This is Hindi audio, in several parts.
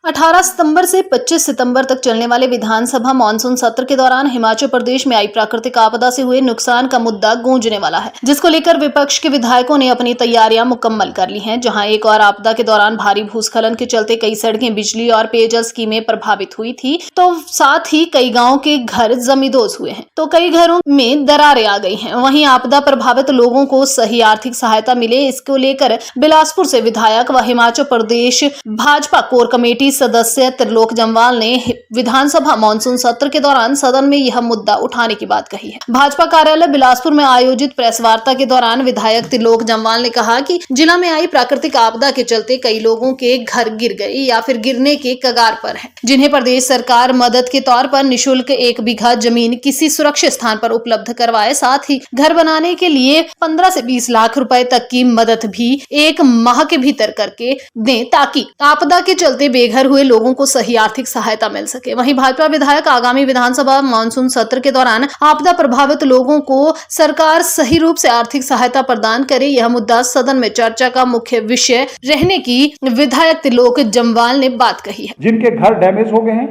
18 सितंबर से 25 सितंबर तक चलने वाले विधानसभा मानसून सत्र के दौरान हिमाचल प्रदेश में आई प्राकृतिक आपदा से हुए नुकसान का मुद्दा गूंजने वाला है, जिसको लेकर विपक्ष के विधायकों ने अपनी तैयारियां मुकम्मल कर ली हैं। जहां एक और आपदा के दौरान भारी भूस्खलन के चलते कई सड़कें, बिजली और पेयजल स्कीमें प्रभावित हुई थी, तो साथ ही कई गाँव के घर जमींदोज हुए हैं, तो कई घरों में दरारें आ गई हैं। वहीं आपदा प्रभावित लोगों को सही आर्थिक सहायता मिले, इसको लेकर बिलासपुर से विधायक व हिमाचल प्रदेश भाजपा कोर कमेटी सदस्य त्रिलोक जम्वाल ने विधानसभा मानसून सत्र के दौरान सदन में यह मुद्दा उठाने की बात कही है। भाजपा कार्यालय बिलासपुर में आयोजित प्रेस वार्ता के दौरान विधायक त्रिलोक जम्वाल ने कहा कि जिला में आई प्राकृतिक आपदा के चलते कई लोगों के घर गिर गए या फिर गिरने के कगार पर हैं, जिन्हें प्रदेश सरकार मदद के तौर पर निःशुल्क 1 बीघा जमीन किसी सुरक्षित स्थान पर उपलब्ध करवाए, साथ ही घर बनाने के लिए 15 से 20 लाख रुपए तक की मदद भी 1 माह के भीतर करके दें, ताकि आपदा के चलते बेघर हुए लोगों को सही आर्थिक सहायता मिल सके। वहीं भाजपा विधायक आगामी विधानसभा मानसून सत्र के दौरान आपदा प्रभावित लोगों को सरकार सही रूप से आर्थिक सहायता प्रदान करे, यह मुद्दा सदन में चर्चा का मुख्य विषय रहने की विधायक त्रिलोक जम्वाल ने बात कही है। जिनके घर डैमेज हो गए हैं,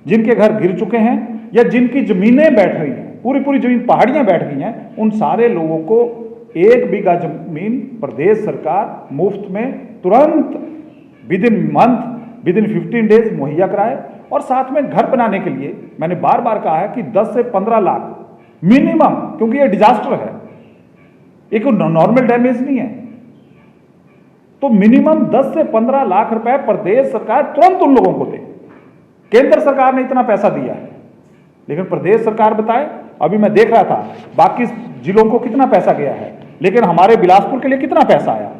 जिनके घर गिर चुके हैं या जिनकी जमीनें बैठ रही हैं, पूरी जमीन पहाड़ियां बैठ गई हैं, उन सारे लोगों को 1 बीघा जमीन प्रदेश सरकार मुफ्त में तुरंत विदिन 15 डेज मुहैया कराए। और साथ में घर बनाने के लिए मैंने बार बार कहा है कि 10 से 15 लाख मिनिमम, क्योंकि ये डिजास्टर है, एक नॉर्मल डैमेज नहीं है, तो मिनिमम 10 से 15 लाख रुपए प्रदेश सरकार तुरंत उन लोगों को दे। केंद्र सरकार ने इतना पैसा दिया है, लेकिन प्रदेश सरकार बताए। अभी मैं देख रहा था बाकी जिलों को कितना पैसा गया है, लेकिन हमारे बिलासपुर के लिए कितना पैसा आया,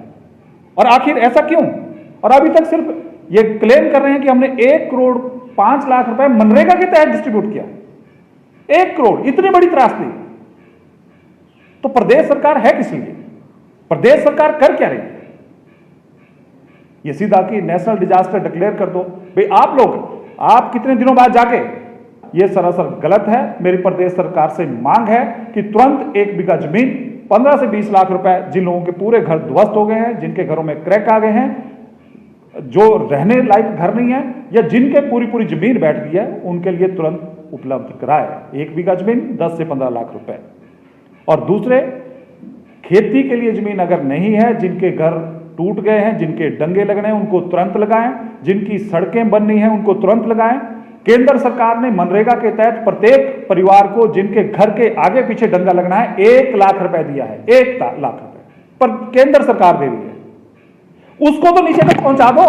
और आखिर ऐसा क्यों? और अभी तक सिर्फ ये क्लेम कर रहे हैं कि हमने 1 करोड़ 5 लाख रुपए मनरेगा के तहत डिस्ट्रीब्यूट किया। 1 करोड़, इतनी बड़ी त्रासदी। तो प्रदेश सरकार है किस लिए? प्रदेश सरकार कर क्या रही है? ये सीधा कि नेशनल डिजास्टर डिक्लेयर कर दो। भाई आप कितने दिनों बाद जाके, ये सरासर गलत है। मेरी प्रदेश सरकार से मांग है कि तुरंत 1 बीघा जमीन 15 से 20 लाख रुपए, जिन लोगों के पूरे घर ध्वस्त हो गए हैं, जिनके घरों में क्रैक आ गए हैं, जो रहने लायक घर नहीं है, या जिनके पूरी जमीन बैठ गई है, उनके लिए तुरंत उपलब्ध कराए 1 बीघा जमीन 10 से 15 लाख रुपए। और दूसरे, खेती के लिए जमीन अगर नहीं है, जिनके घर टूट गए हैं, जिनके डंगे लगने हैं, उनको तुरंत लगाएं। जिनकी सड़कें बननी हैं, उनको तुरंत लगाएं। केंद्र सरकार ने मनरेगा के तहत प्रत्येक परिवार को जिनके घर के आगे पीछे डंगा लगना है 1 लाख रुपए दिया है, 1 लाख रुपए पर केंद्र सरकार दे रही है। उसको तो नीचे तक पहुंचा दो।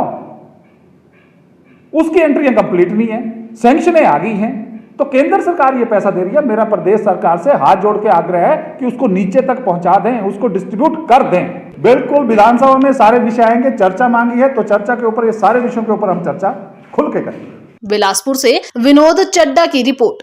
उसकी एंट्रियां कंप्लीट नहीं है, सैंक्शनें आ गई हैं, तो केंद्र सरकार ये पैसा दे रही है। मेरा प्रदेश सरकार से हाथ जोड़ के आग्रह है कि उसको नीचे तक पहुंचा दें, उसको डिस्ट्रीब्यूट कर दें। बिल्कुल, विधानसभा में सारे विषय आएंगे। चर्चा मांगी है तो चर्चा के ऊपर, ये सारे विषयों के ऊपर हम चर्चा खुल के करेंगे। बिलासपुर से विनोद चड्डा की रिपोर्ट।